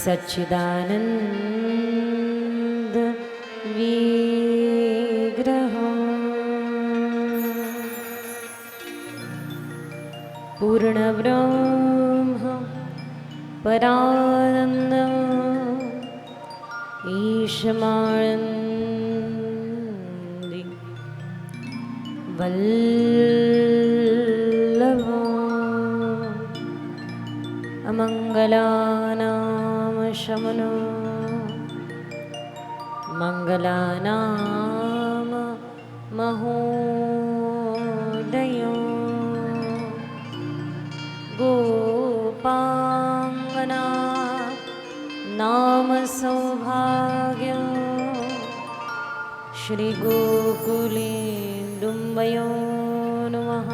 सच्चिदानंद विग्रह पूर्णब्रह्म परानंद ईशमानंदी वल्लभ अमंगलानाम शमनो मंगलानाम महोदयो गोपांगना नाम सौभाग्य श्री गोकुले डुम्बयो नमः।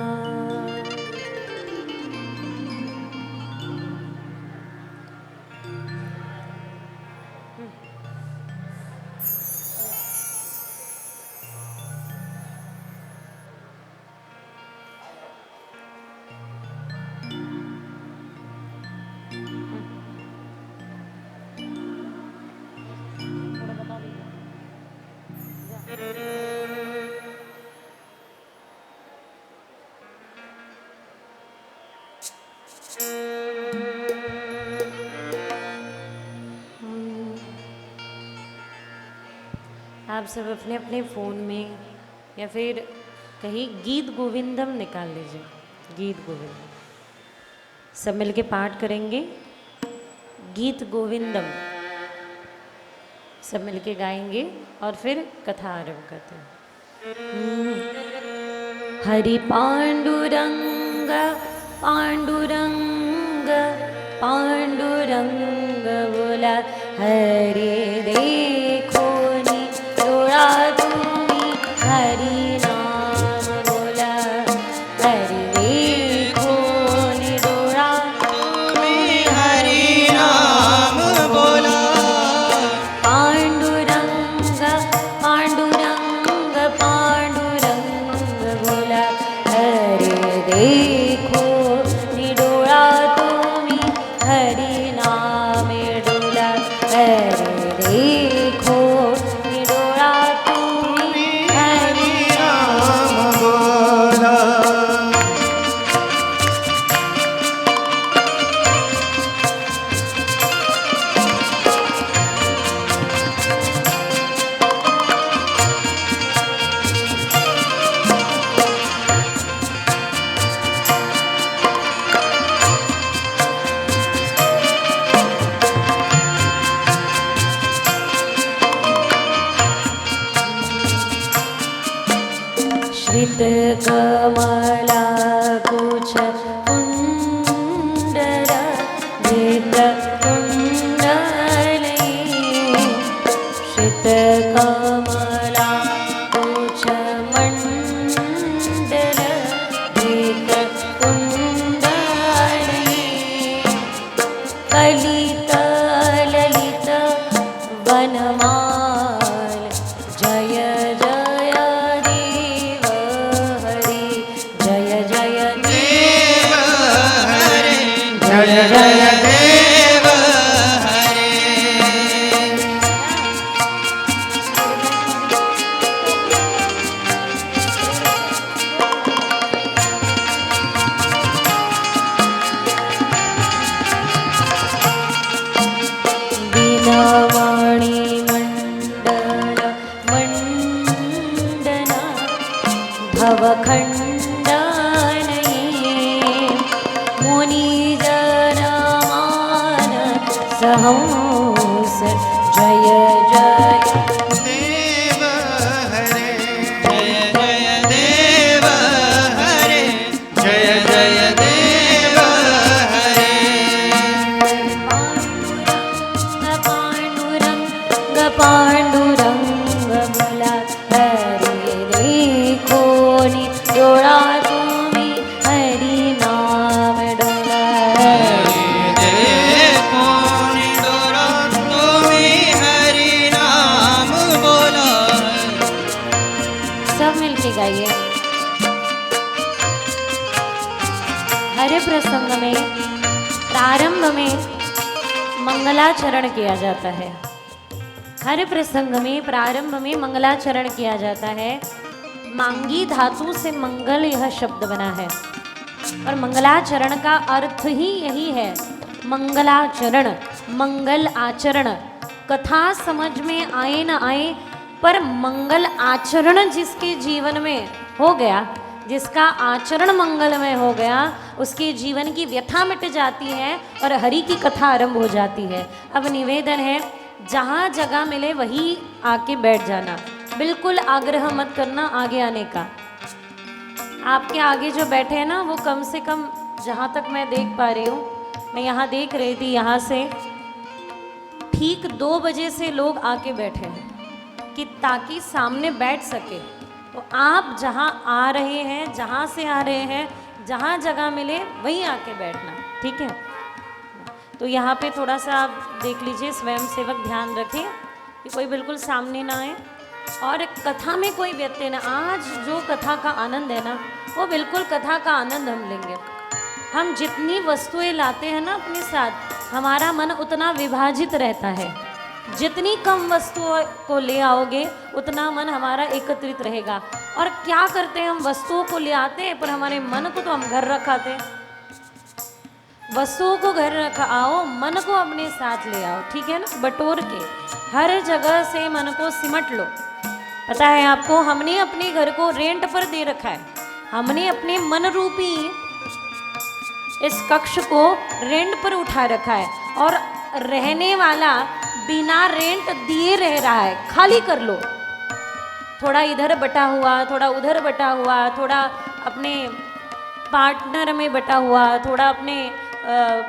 आप सब अपने अपने फ़ोन में या फिर कहीं गीत गोविंदम निकाल लीजिए। गीत गोविंदम सब मिलके पाठ करेंगे। गीत गोविंदम सब मिलके गाएंगे और फिर कथा आरंभ करते हैं। हरि पांडुरंग पांडुरंग पांडुरंग बोला हरि देखो डोळा तुम्ही हरि नाम बोला हरि देखो डोळा तुम्ही हरि नाम बोला पांडुरंग पांडुरंग पांडुरंग बोला हरि देखो डोळा तुम्ही हरि नाम डोला हरि देखो कमला कुछ कुंडल भेद कुंडली श्रित कमला कुछ मंडल भेद कुंडली कलित ललित वनमाल जय जय जय जय देव हरे दीनवाणी मंडल मंडना भवखंडनी मुनि सहंस जय जय देव हरे जय जय देव हरे जय जय देव हरे पांडुरंग पांडुरंग बोला हरि देखो डोळा तुम्ही हरि नाम डोला गाइए। हरे प्रसंग में प्रारंभ में मंगलाचरण किया जाता है। हर प्रसंग में प्रारंभ में मंगलाचरण किया जाता है। मांगी धातु से मंगल यह शब्द बना है और मंगलाचरण का अर्थ ही यही है, मंगलाचरण, मंगल आचरण। कथा समझ में आए न आए पर मंगल आचरण जिसके जीवन में हो गया, जिसका आचरण मंगलमय हो गया, उसके जीवन की व्यथा मिट जाती है और हरि की कथा आरंभ हो जाती है। अब निवेदन है, जहाँ जगह मिले वहीं आके बैठ जाना, बिल्कुल आग्रह मत करना आगे आने का। आपके आगे जो बैठे हैं ना, वो कम से कम जहाँ तक मैं देख पा रही हूँ, मैं यहाँ देख रही थी, यहाँ से ठीक 2 बजे से लोग आके बैठे हैं कि ताकि सामने बैठ सके। तो आप जहाँ आ रहे हैं, जहाँ से आ रहे हैं, जहाँ जगह मिले वहीं आके बैठना, ठीक है। तो यहाँ पे थोड़ा सा आप देख लीजिए, स्वयं सेवक ध्यान रखें कि कोई बिल्कुल सामने ना आए और कथा में कोई व्यत्यय ना। आज जो कथा का आनंद है ना, वो बिल्कुल कथा का आनंद हम लेंगे। हम जितनी वस्तुएं लाते हैं ना अपने साथ, हमारा मन उतना विभाजित रहता है। जितनी कम वस्तुओं को ले आओगे उतना मन हमारा एकत्रित रहेगा। और क्या करते हैं हम, वस्तुओं को ले आते हैं पर हमारे मन को तो हम घर रखाते हैं। वस्तुओं को घर रखा आओ, मन को अपने साथ ले आओ, ठीक है ना। बटोर के हर जगह से मन को सिमट लो। पता है आपको, हमने अपने घर को रेंट पर दे रखा है। हमने अपने मन रूपी इस कक्ष को रेंट पर उठा रखा है और रहने वाला बिना रेंट दिए रह रहा है। खाली कर लो, थोड़ा इधर बटा हुआ, थोड़ा उधर बटा हुआ, थोड़ा अपने पार्टनर में बटा हुआ, थोड़ा अपने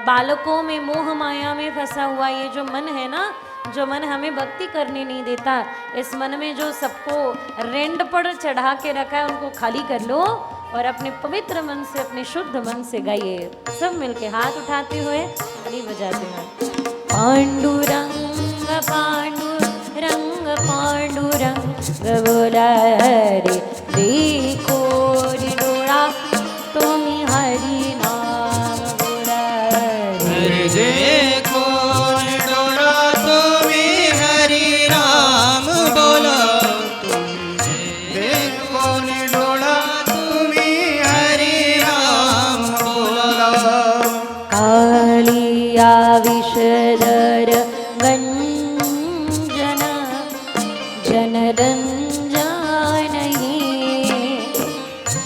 बालकों में, मोह माया में फंसा हुआ। ये जो मन है ना, जो मन हमें भक्ति करने नहीं देता, इस मन में जो सबको रेंट पर चढ़ा के रखा है, उनको खाली कर लो और अपने पवित्र मन से, अपने शुद्ध मन से गाइए। सब मिलके हाथ उठाते हुए ताली बजाते हुए। पांडुरंग पांडुरंग पांडुरंग बोला रे, देखो डोळा तुम्ही हरि नाम बोला रे, देखो डोळा तुम्ही हरि नाम बोला, देखो डोळा तुम्ही हरि नाम बोला। कालिया विषधर गंजन जनरंजन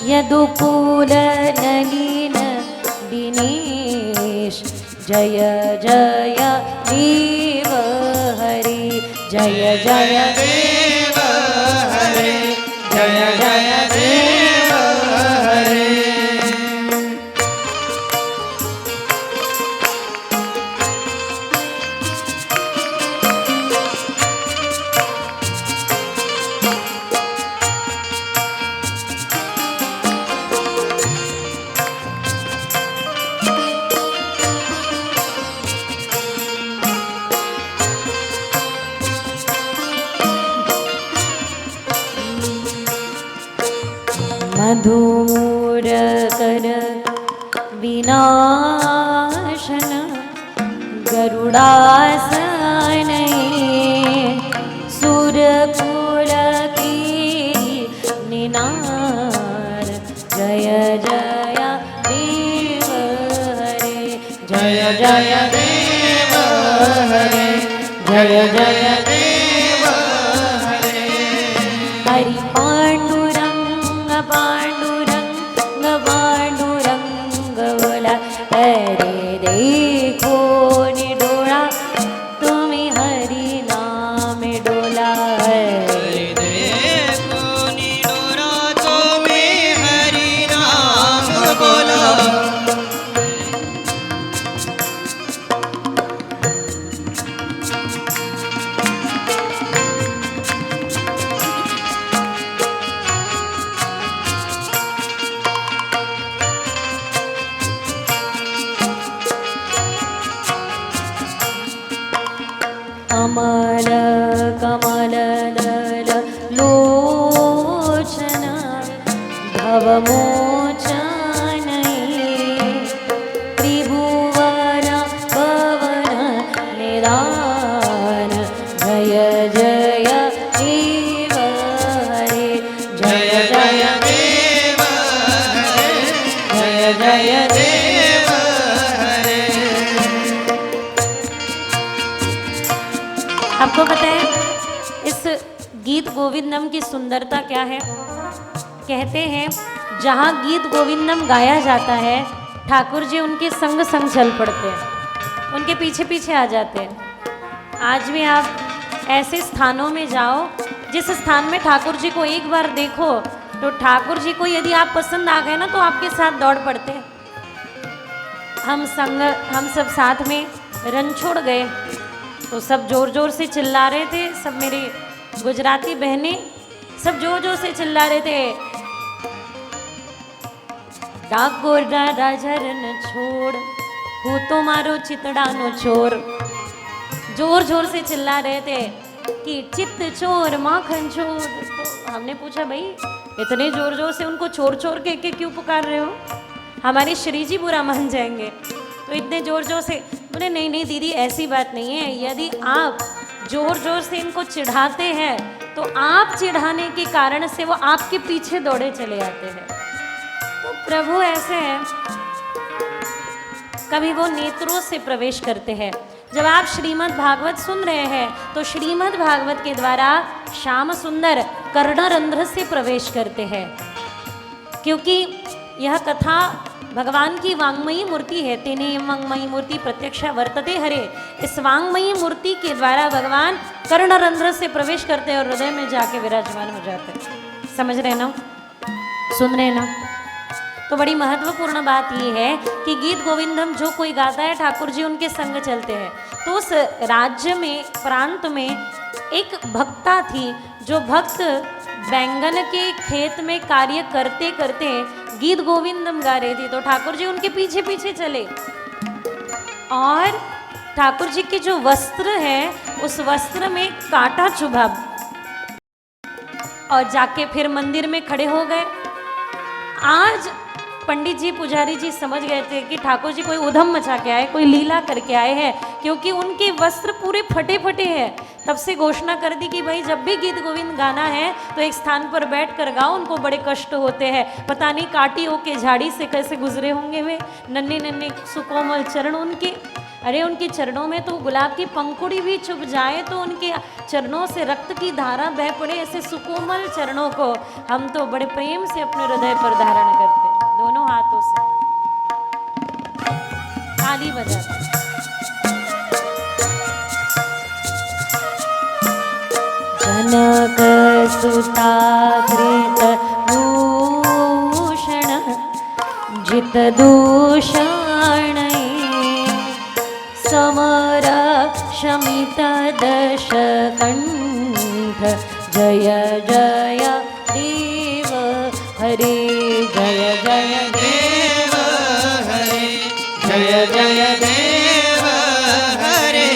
यदुकुल नलिन दिनेश, जय जय देव हरि, जय जय देव हरे, जय जय देव हरे। मधुर कर विनाशन गरुड़ासन, सुरकुल की निनाद, जय जय देव हरे, जय जय देव हरे, जय जय देव हरे। हरि पांडुरंग पांडुरंग पांडुरंग बोला अरे, देखो निडोळा तुम्ही हरि नाम डोला, हरि देखो निडोळा तुम्ही हरि नाम बोला। कमल कमल दल लोचन भवमोचन, त्रिभुवन पवन आपको पता है इस गीत गोविंदम की सुंदरता क्या है? कहते हैं जहाँ गीत गोविंदम गाया जाता है ठाकुर जी उनके संग संग चल पड़ते हैं, उनके पीछे पीछे आ जाते हैं। आज भी आप ऐसे स्थानों में जाओ जिस स्थान में ठाकुर जी को एक बार देखो तो ठाकुर जी को यदि आप पसंद आ गए ना तो आपके साथ दौड़ पड़ते हैं। हम सब साथ में रणछोड़ गए तो सब जोर जोर से चिल्ला रहे थे, सब मेरी गुजराती बहनें सब जोर जोर से चिल्ला रहे थे, ડાકોર દાદા ઝરન छोड़ હું तो मारो चितड़ानो चोर। जोर जोर से चिल्ला रहे थे कि चित्त चोर माखन चोर। तो हमने पूछा भाई इतने जोर जोर से उनको चोर चोर कह के क्यों पुकार रहे हो, हमारे श्री जी बुरा मान जाएंगे। तो इतने जोर जोर से बोले नहीं नहीं दीदी ऐसी बात नहीं है, यदि आप जोर जोर से इनको चिढ़ाते हैं तो आप चिढ़ाने के कारण से वो आपके पीछे दौड़े चले आते हैं। तो प्रभु ऐसे हैं, कभी वो नेत्रों से प्रवेश करते हैं। जब आप श्रीमद् भागवत सुन रहे हैं तो श्रीमद् भागवत के द्वारा श्याम सुंदर कर्णरंध्र से प्रवेश करते हैं, क्योंकि यह कथा भगवान की वांगमयी मूर्ति है। तेने वांगमयी मूर्ति प्रत्यक्ष वर्तते हरे। इस वांगमयी मूर्ति के द्वारा भगवान कर्णरंध्र से प्रवेश करते हैं और हृदय में जाके विराजमान हो जाते हैं। समझ रहे ना, सुन रहे ना? तो बड़ी महत्वपूर्ण बात ये है कि गीत गोविंदम जो कोई गाता है ठाकुर जी उनके संग चलते हैं। तो उस राज्य में प्रांत में एक भक्ता थी, जो भक्त बैंगन के खेत में कार्य करते करते गीत गोविंदम गा रही थी। तो ठाकुर जी उनके पीछे पीछे चले और ठाकुर जी के जो वस्त्र है उस वस्त्र में कांटा चुभा और जाके फिर मंदिर में खड़े हो गए। आज पंडित जी पुजारी जी समझ गए थे कि ठाकुर जी कोई उधम मचा के आए, कोई लीला करके आए हैं, क्योंकि उनके वस्त्र पूरे फटे फटे हैं। तब से घोषणा कर दी कि भाई जब भी गीत गोविंद गाना है तो एक स्थान पर बैठ कर गाओ, उनको बड़े कष्ट होते हैं। पता नहीं काटियों के झाड़ी से कैसे गुजरे होंगे वे, नन्हे नन्हे सुकोमल चरण उनके। अरे उनके चरणों में तो गुलाब की पंखुड़ी भी चुभ जाए तो उनके चरणों से रक्त की धारा बह पड़े। ऐसे सुकोमल चरणों को हम तो बड़े प्रेम से अपने हृदय पर धारण करते, दोनों हाथों से ताली बजाते। जनक सुता कृत भूषण जित दूषण समर शमित दश कंठ जय जय देव हरे जय जय देव हरे जय जय देव हरे।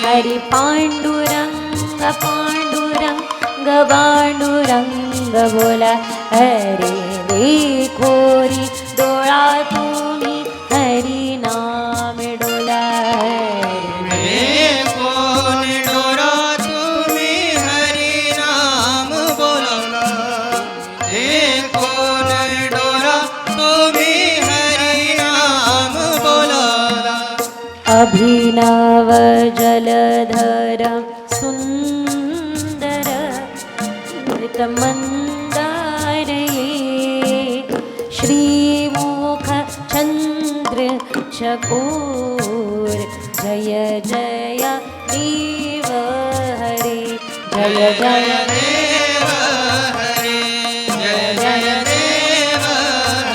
हरि पांडुरंग पांडुरंग पांडुरंग बोला हरे देखोरी डोळा तुम्ही हरि नाम डोला देखो डोरा तुम्ही हरि नाम बोला। देखो डोरा तुम्ही हरि नाम बोला। अभिनव जलधर सुंदर मृतमंदार श्रीमुख चंद्र चकोर जय जय देव हरे जय जय देव हरे जय जय देव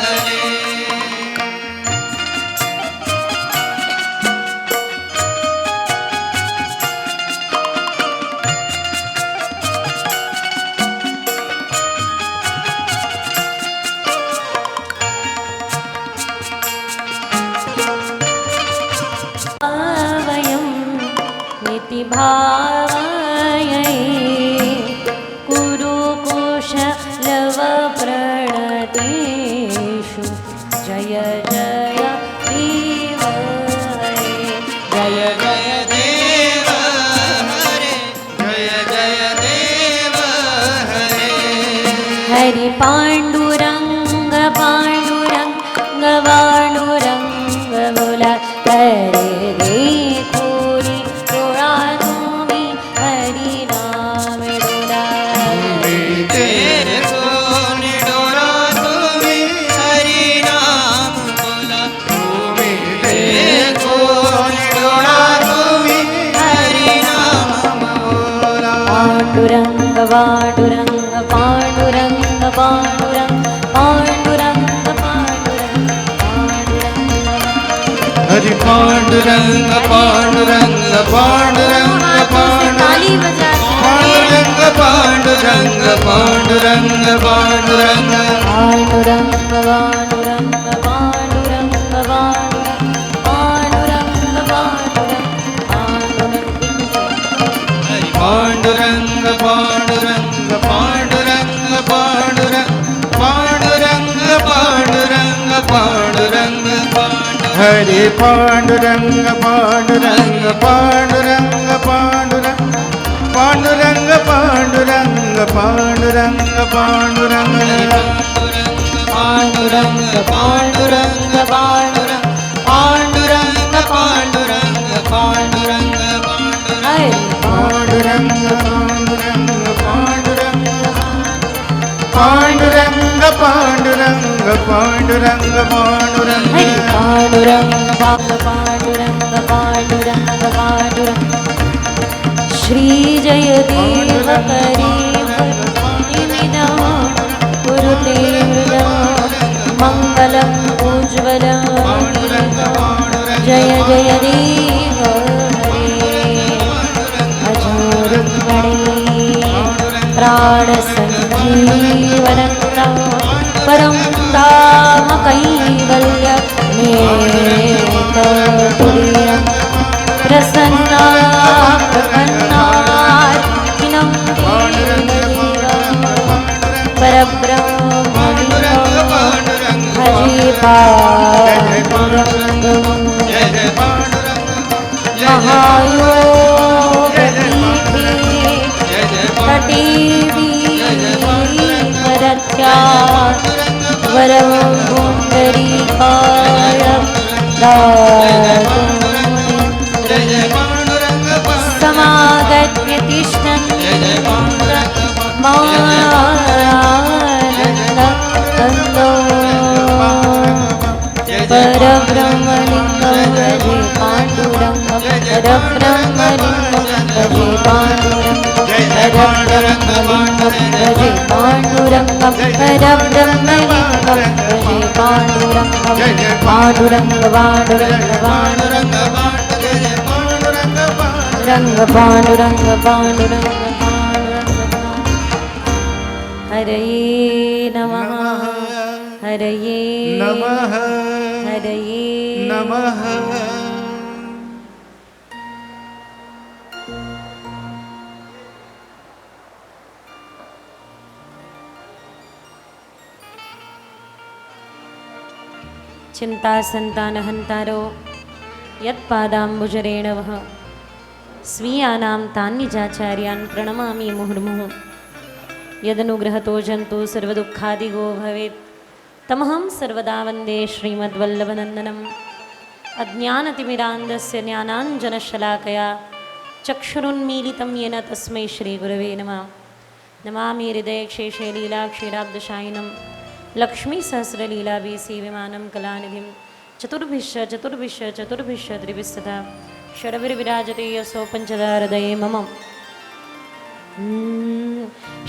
हरे। भावये कुरुकुशलव प्रणतेषु जय जय देव हरे जय जय देव हरे जय जय देव हरे। हरि पांडुरंग पांडुरंग पांडुरंग बोला हरे देखो पांडुरंग पांडुरंग पांडुरंग पांडुरंग पांडुरंग हरि पांडुरंग पांडुरंग पांडुरंग पांडुरंग ताली बजा पांडुरंग पांडुरंग पांडुरंग पांडुरंग पांडुरंग पांडुरंग पांडुरंग पांडुरंग पांडुरंग पांडुरंग पांडुरंग पांडुरंग पांडुरंग पांडुरंग पांडुरंग पांडुरंग हरे पांडुरंग पांडुरंग पांडुरंग पांडुरंग पांडुरंग पांडुरंग पांडुरंग पांडुरंग पांडुरंग पांडुरंग पांडुरंग पांडुरंग पांडुरंग पांडुरंग हरे पांडुरंग पांडुरंग पांडुरंग पांडुरंग पांडुरंग पांडुरंग पांडुरंग हरे पांडुरंग पांडुरंग पांडुरंग पांडुरंग श्री जयदेव करीमिदं कुरुते हृदं मङ्गलं उज्ज्वलं जय जय देव हरे अजोरुक्मणे प्राणसञ्जीवनं परं धाम कैवल्यमेकतुल्यं प्रसन्ना प्रपन्नार्थिनं देवदेवं परब्रह्मणिं भजे पाण्डुरङ्गं महायोगपीठे तटे वीरत्या वरं पुण्डरीकाय दातुं समागत्य तिष्ठन्मानन्दो परब्रह्मलिङ्गं भजे पाण्डुरङ्गं परब्रह्मलिङ्गं भजे पाण्डुरङ्गं परब्रह्मलिङ्गं भजे पाण्डुरङ्गं परब्रह्मलिङ्गं भजे पाण्डुरङ्गं पाण्डुरङ्ग पाण्डुरङ्ग पाण्डुरङ्ग रंग पांडुरंग पांडुरंग पांडुरंग हरये नमः हरये नमः हरये नमः चिंता संतान हंतारो यत्पादाम्बुजरेणवः स्वीयानां तान्निजाचार्यान् प्रणमामि मुहुर्मुहुः यदनुग्रहतो जन्तु सर्वदुःखादिगो भवेत् तमहं सर्वदा वन्दे श्रीमद्वल्लभनन्दनम् अज्ञानतिमिरान्धस्य ज्ञानाञ्जनशलाकया चक्षुरुन्मीलितं येन तस्मै श्रीगुरवे नमः नमामि हृदयक्षेषे लीलाक्षीराब्दशायिनं लक्ष्मीसहस्रलीलाभिः सेव्यमानं कलानिधिं चतुर्भिश्च चतुर्भिश्च चतुर्भिश्च त्रिभिस्तथा षड्भिर्विराजते यसो पञ्चदाहृदये मम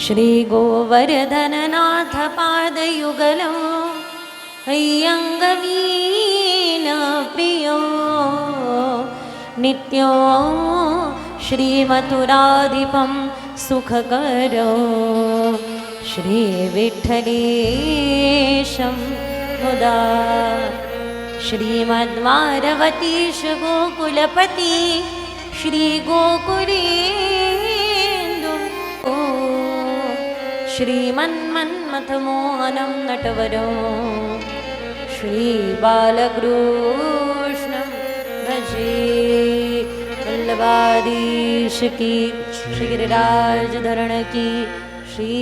श्रीगोवर्धननाथ पादयुगलं हैयङ्गवीणप्रियो नित्यो श्रीमथुराधिपं सुखकरो श्रीविठ्ठलेशं मुदा श्रीमद्मारवतीश गोकुलपति श्रीगोकुलेन्दु श्रीमन्मन्मथमोहनं नटवरो श्रीबालकृष्णं भजे वल्लभाधीश की श्रीगिरिराजधरण की श्री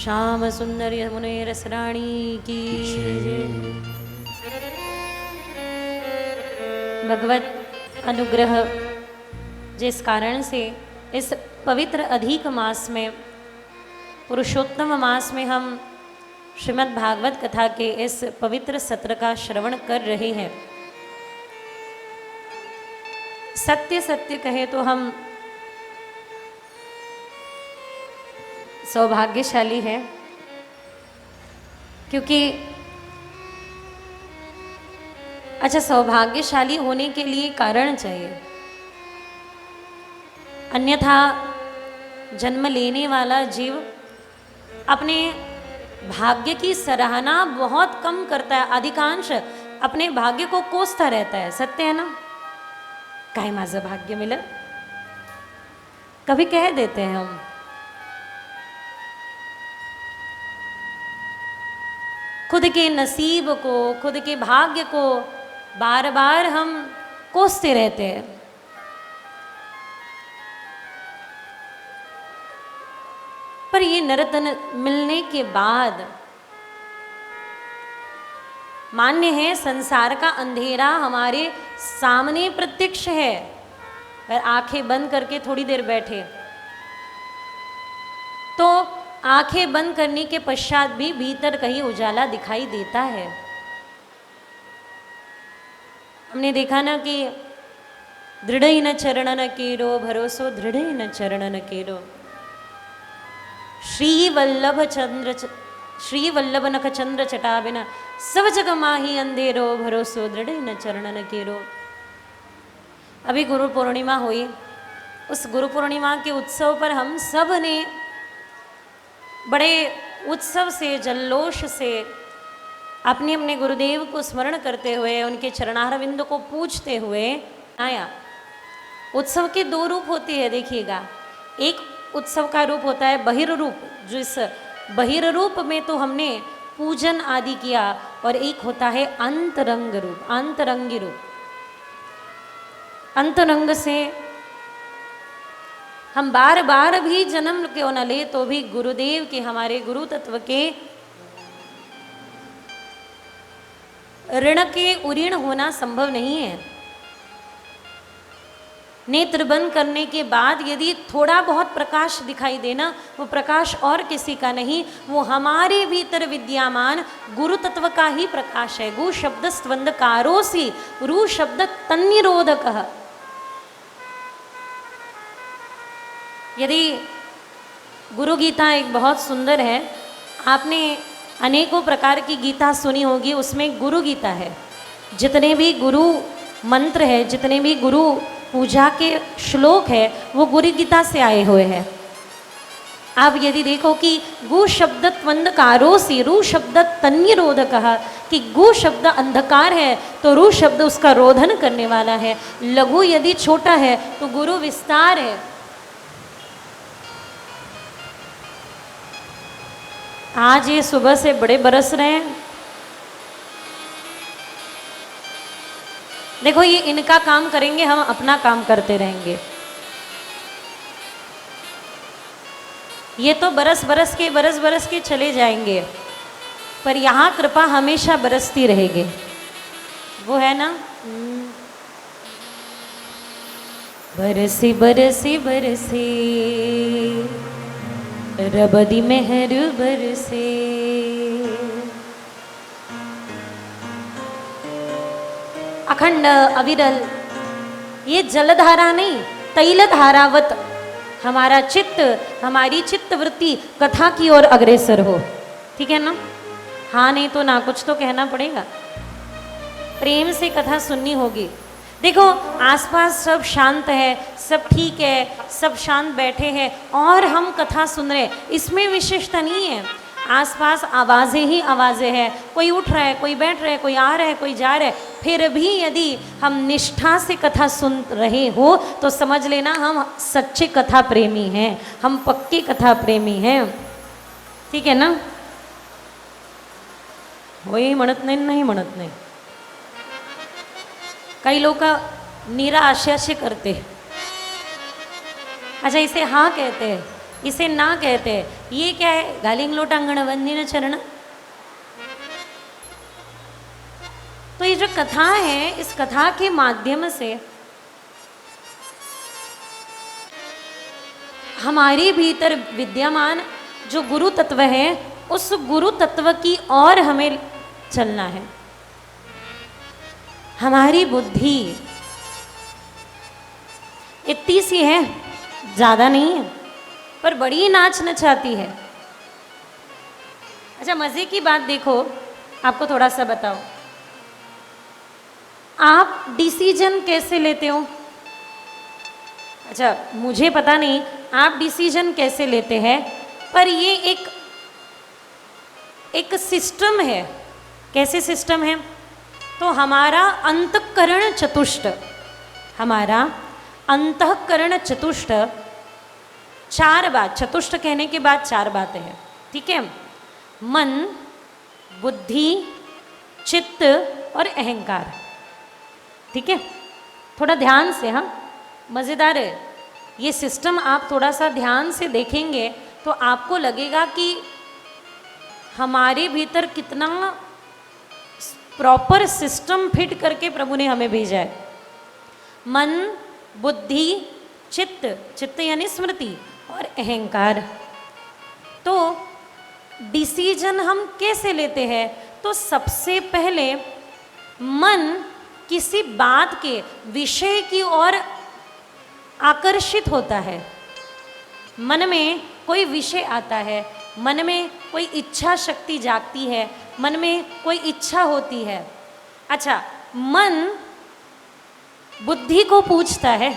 श्याम सुंदर यमुने रसराणी की भगवत अनुग्रह जिस कारण से इस पवित्र अधिक मास में पुरुषोत्तम मास में हम श्रीमद् भागवत कथा के इस पवित्र सत्र का श्रवण कर रहे हैं। सत्य सत्य कहे तो हम सौभाग्यशाली है, क्योंकि अच्छा, सौभाग्यशाली होने के लिए कारण चाहिए, अन्यथा जन्म लेने वाला जीव अपने भाग्य की सराहना बहुत कम करता है, अधिकांश अपने भाग्य को कोसता रहता है। सत्य है ना? काय माझं भाग्य मिलं, कभी कह देते हैं हम। खुद के नसीब को, खुद के भाग्य को बार बार हम कोसते रहते हैं। पर ये नरतन मिलने के बाद मान्य है, संसार का अंधेरा हमारे सामने प्रत्यक्ष है, पर आंखें बंद करके थोड़ी देर बैठे तो आंखें बंद करने के पश्चात भी भीतर कहीं उजाला दिखाई देता है। हमने देखा ना कि दृढ़ न चरणन केरो भरोसो, दृढ़ न चरणन केरो। श्री वल्लभ नख चंद्र चटाबिना, सब जग माही अंधेरो भरोसो, दृढ़ न चरणन केरो। अभी गुरु पूर्णिमा हुई, उस गुरु पूर्णिमा के उत्सव पर हम सब ने बड़े उत्सव से, जल्लोष से अपने अपने गुरुदेव को स्मरण करते हुए, उनके चरणारविंद को पूजते हुए आया। उत्सव के दो रूप होते हैं, देखिएगा। एक उत्सव का रूप होता है बहिर्रूप, जो इस बहिर्रूप में तो हमने पूजन आदि किया, और एक होता है अंतरंग रूप, अंतरंगी रूप। अंतरंग से हम बार बार भी जन्म क्यों न ले तो भी गुरुदेव के, हमारे गुरु तत्व के ऋण के उऋण होना संभव नहीं है। नेत्र बंद करने के बाद यदि थोड़ा बहुत प्रकाश दिखाई देना, वो प्रकाश और किसी का नहीं, वो हमारे भीतर विद्यमान गुरु तत्व का ही प्रकाश है। गु शब्द स्वंदकारोसी, रू शब्द तन्निरोधक। यदि गुरु गीता एक बहुत सुंदर है, आपने अनेकों प्रकार की गीता सुनी होगी, उसमें गुरु गीता है। जितने भी गुरु मंत्र है, जितने भी गुरु पूजा के श्लोक है, वो गुरु गीता से आए हुए हैं। आप यदि देखो कि गु शब्द त्वंधकारोसी, रू शब्द तन्निरोधक, कि गु शब्द अंधकार है तो रू शब्द उसका रोधन करने वाला है। लघु यदि छोटा है तो गुरु विस्तार है। आज ये सुबह से बड़े बरस रहे हैं, देखो ये इनका काम करेंगे, हम अपना काम करते रहेंगे। ये तो बरस बरस के चले जाएंगे, पर यहाँ कृपा हमेशा बरसती रहेगी। वो है ना, बरसी बरसी बरसी रबदी मेहर बरसे, अखंड अविरल। ये जलधारा नहीं, तैलधारावत हमारा चित्त, हमारी चित्त वृत्ति कथा की ओर अग्रसर हो। ठीक है ना? हाँ नहीं तो ना, कुछ तो कहना पड़ेगा। प्रेम से कथा सुननी होगी। देखो आसपास सब शांत है, सब ठीक है, सब शांत बैठे हैं और हम कथा सुन रहे, इसमें विशेषता नहीं है। आसपास आवाज़ें ही आवाज़ें हैं, कोई उठ रहा है, कोई बैठ रहा है, कोई आ रहा है, कोई जा रहा है, फिर भी यदि हम निष्ठा से कथा सुन रहे हो तो समझ लेना हम सच्चे कथा प्रेमी हैं, हम पक्के कथा प्रेमी हैं। ठीक है ना? वही म्हणत नहीं म्हणत नाही। कई लोग निराशा से करते, अच्छा इसे हाँ कहते हैं, इसे ना कहते हैं, ये क्या है? गालिंग लोटांगण वंदिन चरण। तो ये जो कथा है, इस कथा के माध्यम से हमारे भीतर विद्यमान जो गुरु तत्व है, उस गुरु तत्व की ओर हमें चलना है। हमारी बुद्धि इतनी सी है, ज़्यादा नहीं है, पर बड़ी नाच नचाती है। अच्छा, मजे की बात देखो, आपको थोड़ा सा बताओ, आप डिसीजन कैसे लेते हो? अच्छा, मुझे पता नहीं आप डिसीजन कैसे लेते हैं, पर ये एक सिस्टम है। कैसे सिस्टम है? तो हमारा अंतःकरण चतुष्ट, हमारा अंतःकरण चतुष्ट, चार बात, चतुष्ट कहने के बाद चार बातें हैं, ठीक है? मन, बुद्धि, चित्त और अहंकार, ठीक है? थोड़ा ध्यान से, हाँ, मज़ेदार है ये सिस्टम। आप थोड़ा सा ध्यान से देखेंगे तो आपको लगेगा कि हमारे भीतर कितना प्रॉपर सिस्टम फिट करके प्रभु ने हमें भेजा है। मन, बुद्धि, चित्त, चित्त यानी स्मृति, और अहंकार। तो डिसीजन हम कैसे लेते हैं? तो सबसे पहले मन किसी बात के विषय की ओर आकर्षित होता है। मन में कोई विषय आता है, मन में कोई इच्छा शक्ति जागती है, मन में कोई इच्छा होती है। अच्छा, मन बुद्धि को पूछता है,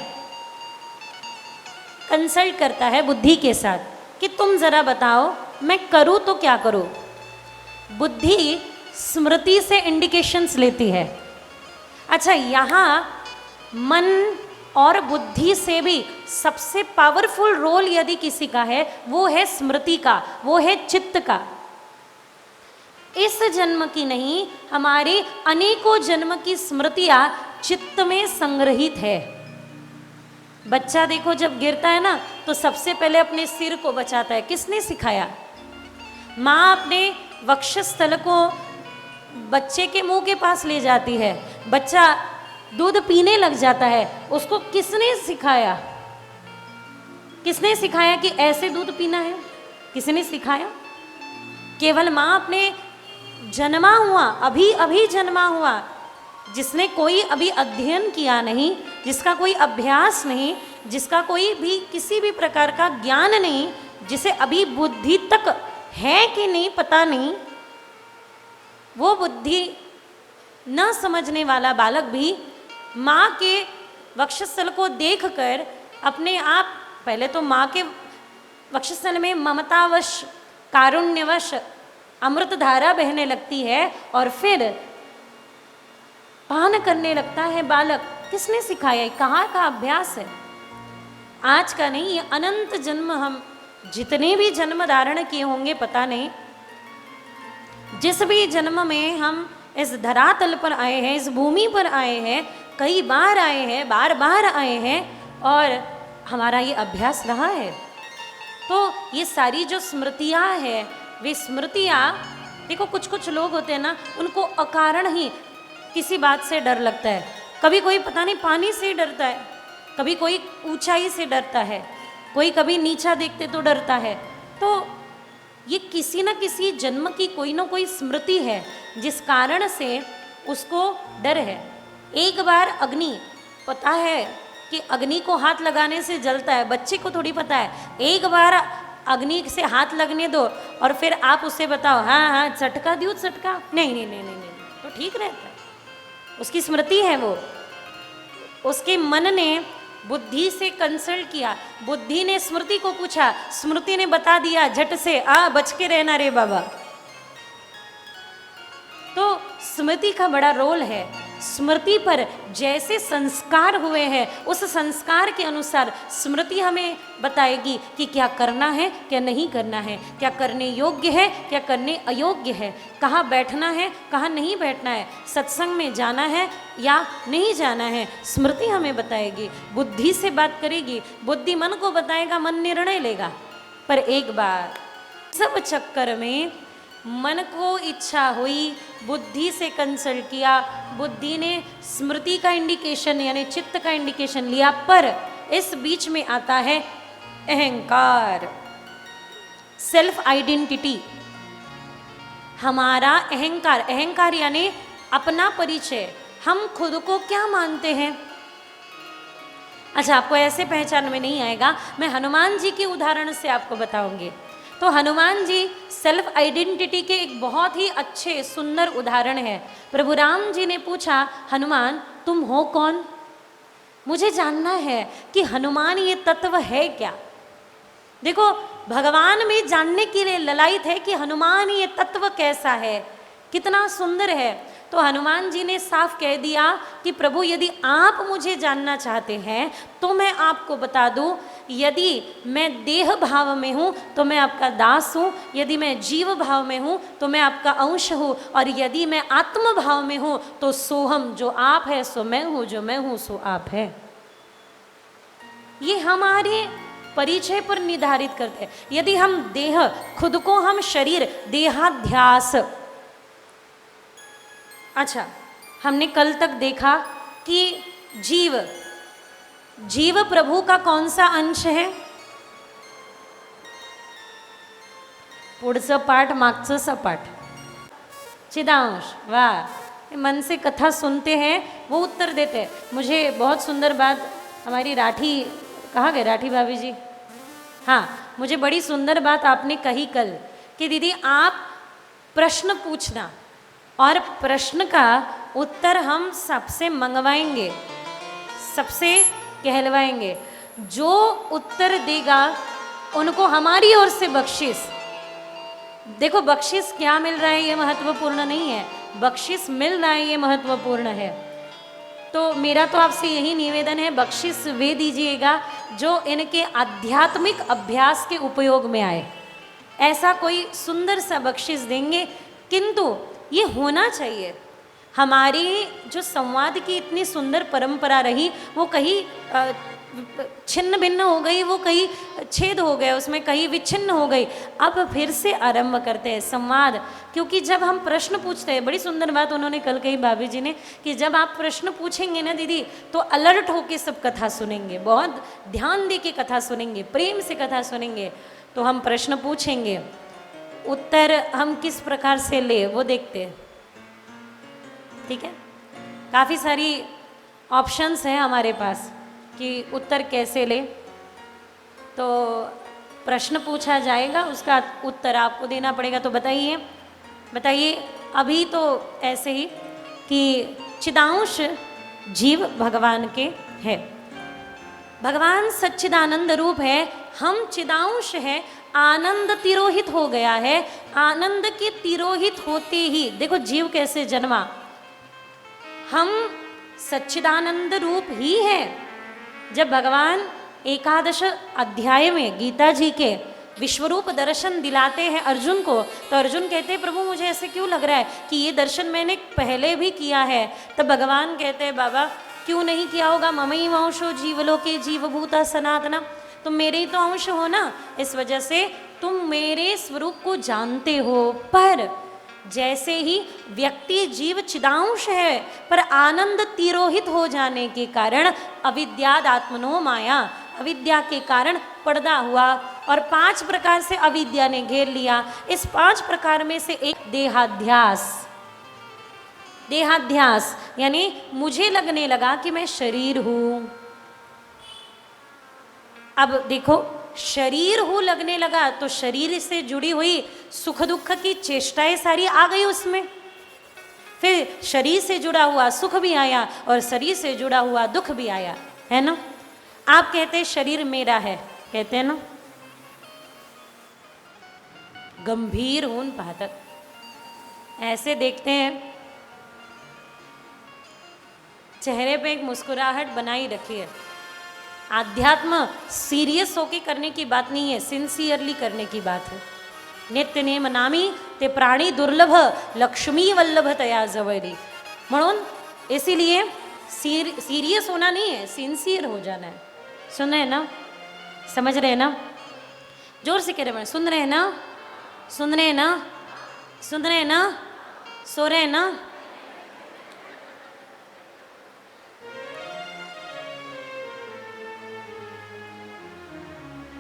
कंसल्ट करता है बुद्धि के साथ कि तुम जरा बताओ मैं करूं तो क्या करूं। बुद्धि स्मृति से इंडिकेशंस लेती है। अच्छा, यहाँ मन और बुद्धि से भी सबसे पावरफुल रोल यदि किसी का है वो है स्मृति का, वो है चित्त का। इस जन्म की नहीं, हमारे अनेकों जन्म की स्मृतियां चित्त में संग्रहित है। बच्चा देखो जब गिरता है ना तो सबसे पहले अपने सिर को बचाता है। किसने सिखाया? माँ अपने वक्षस्थल को बच्चे के मुंह के पास ले जाती है। बच्चा दूध पीने लग जाता है, उसको किसने सिखाया? किसने सिखाया कि ऐसे दूध पीना है? किसने सिखाया? केवल माँ अपने जन्मा हुआ, अभी अभी जन्मा हुआ, जिसने कोई अभी अध्ययन किया नहीं, जिसका कोई अभ्यास नहीं, जिसका कोई भी किसी भी प्रकार का ज्ञान नहीं, जिसे अभी बुद्धि तक है कि नहीं पता नहीं, वो बुद्धि न समझने वाला बालक भी माँ के वक्षस्थल को देखकर अपने आप, पहले तो माँ के वक्षस्थल में ममतावश, कारुण्यवश अमृत धारा बहने लगती है और फिर पान करने लगता है बालक। किसने सिखाया? कहाँ का अभ्यास है? आज का नहीं, ये अनंत जन्म, हम जितने भी जन्म धारण किए होंगे पता नहीं, जिस भी जन्म में हम इस धरातल पर आए हैं, इस भूमि पर आए हैं, कई बार आए हैं, बार बार आए हैं, और हमारा ये अभ्यास रहा है। तो ये सारी जो स्मृतियाँ हैं, वे स्मृतियाँ, देखो कुछ कुछ लोग होते हैं ना, उनको अकारण ही किसी बात से डर लगता है। कभी कोई पता नहीं पानी से डरता है, कभी कोई ऊंचाई से डरता है, कोई कभी नीचा देखते तो डरता है। तो ये किसी न किसी जन्म की कोई ना कोई स्मृति है जिस कारण से उसको डर है। एक बार अग्नि, पता है कि अग्नि को हाथ लगाने से जलता है, बच्चे को थोड़ी पता है। एक बार अग्नि से हाथ लगने दो और फिर आप उसे बताओ हाँ हाँ चटका दियो, चटका नहीं नहीं नहीं नहीं नहीं, तो ठीक रहता है। उसकी स्मृति है वो। उसके मन ने बुद्धि से कंसल्ट किया, बुद्धि ने स्मृति को पूछा, स्मृति ने बता दिया झट से, बच के रहना रे बाबा। तो स्मृति का बड़ा रोल है। स्मृति पर जैसे संस्कार हुए हैं, उस संस्कार के अनुसार स्मृति हमें बताएगी कि क्या करना है, क्या नहीं करना है, क्या करने योग्य है, क्या करने अयोग्य है, कहाँ बैठना है, कहाँ नहीं बैठना है, सत्संग में जाना है या नहीं जाना है। स्मृति हमें बताएगी, बुद्धि से बात करेगी, बुद्धि मन को बताएगा, मन निर्णय लेगा। पर एक बार सब चक्कर में मन को इच्छा हुई, बुद्धि से कंसल्ट किया, बुद्धि ने स्मृति का इंडिकेशन यानी चित्त का इंडिकेशन लिया, पर इस बीच में आता है अहंकार, सेल्फ आइडेंटिटी। हमारा अहंकार, अहंकार यानी अपना परिचय, हम खुद को क्या मानते हैं। अच्छा, आपको ऐसे पहचान में नहीं आएगा, मैं हनुमान जी के उदाहरण से आपको बताऊंगी। तो हनुमान जी सेल्फ आइडेंटिटी के एक बहुत ही अच्छे सुंदर उदाहरण है। प्रभु राम जी ने पूछा, हनुमान तुम हो कौन? मुझे जानना है कि हनुमान ये तत्व है क्या। देखो, भगवान में जानने के लिए ललायत है कि हनुमान ये तत्व कैसा है, कितना सुंदर है। तो हनुमान जी ने साफ कह दिया कि प्रभु यदि आप मुझे जानना चाहते हैं तो मैं आपको बता दूं, यदि मैं देह भाव में हूँ तो मैं आपका दास हूँ, यदि मैं जीव भाव में हूँ तो मैं आपका अंश हूँ, और यदि मैं आत्म भाव में हूँ तो सोहम, जो आप है सो मैं हूँ, जो मैं हूँ सो आप है। ये हमारे परिचय पर निर्धारित करते हैं। यदि हम देह, खुद को हम शरीर, देहाध्यास। अच्छा, हमने कल तक देखा कि जीव प्रभु का कौन सा अंश है? पुढचं पाठ मागचं सपाट, चिदांश। वाह, मन से कथा सुनते हैं वो उत्तर देते हैं। मुझे बहुत सुंदर बात हमारी राठी, कहाँ गए राठी भाभी जी? हाँ, मुझे बड़ी सुंदर बात आपने कही कल कि दीदी आप प्रश्न पूछना और प्रश्न का उत्तर हम सबसे मंगवाएंगे, सबसे कहलवाएंगे। जो उत्तर देगा उनको हमारी ओर से बख्शिश। देखो, बख्शिश क्या मिल रहा है ये महत्वपूर्ण नहीं है, बख्शिश मिल रहा है ये महत्वपूर्ण है। तो मेरा तो आपसे यही निवेदन है, बख्शिश वे दीजिएगा जो इनके आध्यात्मिक अभ्यास के उपयोग में आए। ऐसा कोई सुंदर सा बख्शिश देंगे, किंतु ये होना चाहिए। हमारी जो संवाद की इतनी सुंदर परंपरा रही वो कहीं छिन्न भिन्न हो गई, वो कहीं छेद हो गए, उसमें कहीं विच्छिन्न हो गई। अब फिर से आरंभ करते हैं संवाद, क्योंकि जब हम प्रश्न पूछते हैं, बड़ी सुंदर बात उन्होंने कल कही भाभी जी ने कि जब आप प्रश्न पूछेंगे ना दीदी तो अलर्ट होके सब कथा सुनेंगे, बहुत ध्यान दे के कथा सुनेंगे, प्रेम से कथा सुनेंगे। तो हम प्रश्न पूछेंगे, उत्तर हम किस प्रकार से ले वो देखते हैं। ठीक है, काफ़ी सारी ऑप्शंस हैं हमारे पास कि उत्तर कैसे ले। तो प्रश्न पूछा जाएगा, उसका उत्तर आपको देना पड़ेगा। तो बताइए अभी तो ऐसे ही कि चिदांश जीव भगवान के है, भगवान सच्चिदानंद रूप है, हम चिदांश है। आनंद तिरोहित हो गया है, आनंद के तिरोहित होते ही देखो जीव कैसे जन्मा। हम सच्चिदानंद रूप ही है। जब भगवान एकादश अध्याय में गीता जी के विश्वरूप दर्शन दिलाते हैं अर्जुन को, तो अर्जुन कहते हैं प्रभु मुझे ऐसे क्यों लग रहा है कि ये दर्शन मैंने पहले भी किया है। तब भगवान कहते हैं बाबा क्यों नहीं किया होगा, ममई वंशो जीवलोके जीवभूता सनातना, तुम मेरे ही तो अंश हो ना, इस वजह से तुम मेरे स्वरूप को जानते हो। पर जैसे ही व्यक्ति जीव चिदांश है, पर आनंद तिरोहित हो जाने के कारण अविद्याद आत्मनो माया, अविद्या के कारण पर्दा हुआ और 5 प्रकार से अविद्या ने घेर लिया। इस 5 प्रकार में से एक देहाध्यास, देहाध्यास यानी मुझे लगने लगा कि मैं शरीर हूं। अब देखो, शरीर हूं लगने लगा तो शरीर से जुड़ी हुई सुख दुख की चेष्टाएं सारी आ गई उसमें। फिर शरीर से जुड़ा हुआ सुख भी आया और शरीर से जुड़ा हुआ दुख भी आया, है ना। आप कहते हैं शरीर मेरा है, कहते हैं ना, गंभीर होन पाहत ऐसे देखते हैं, चेहरे पे एक मुस्कुराहट बनाई रखी है। आध्यात्म सीरियस होके करने की बात नहीं है, सिंसियरली करने की बात है। नित्य नेम नामी ते प्राणी दुर्लभ, लक्ष्मी वल्लभ तया जवरी। म्हणून इसीलिए सीरियस होना नहीं है, सिंसियर हो जाना है। सुन रहे हैं ना, समझ रहे हैं ना, जोर से कह रहे हैं, सुन रहे हैं ना, सुन रहे हैं ना, सुन रहे हैं ना, सो रहे हैं ना।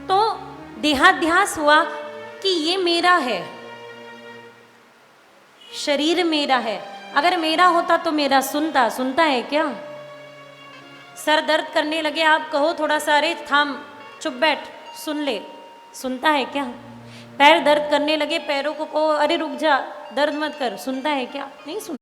तो देहाध्यास हुआ कि ये मेरा है, शरीर मेरा है। अगर मेरा होता तो मेरा सुनता है क्या? सर दर्द करने लगे, आप कहो थोड़ा सा, अरे थाम, चुप बैठ, सुन ले, सुनता है क्या? पैर दर्द करने लगे, पैरों को कहो अरे रुक जा, दर्द मत कर, सुनता है क्या? नहीं सुन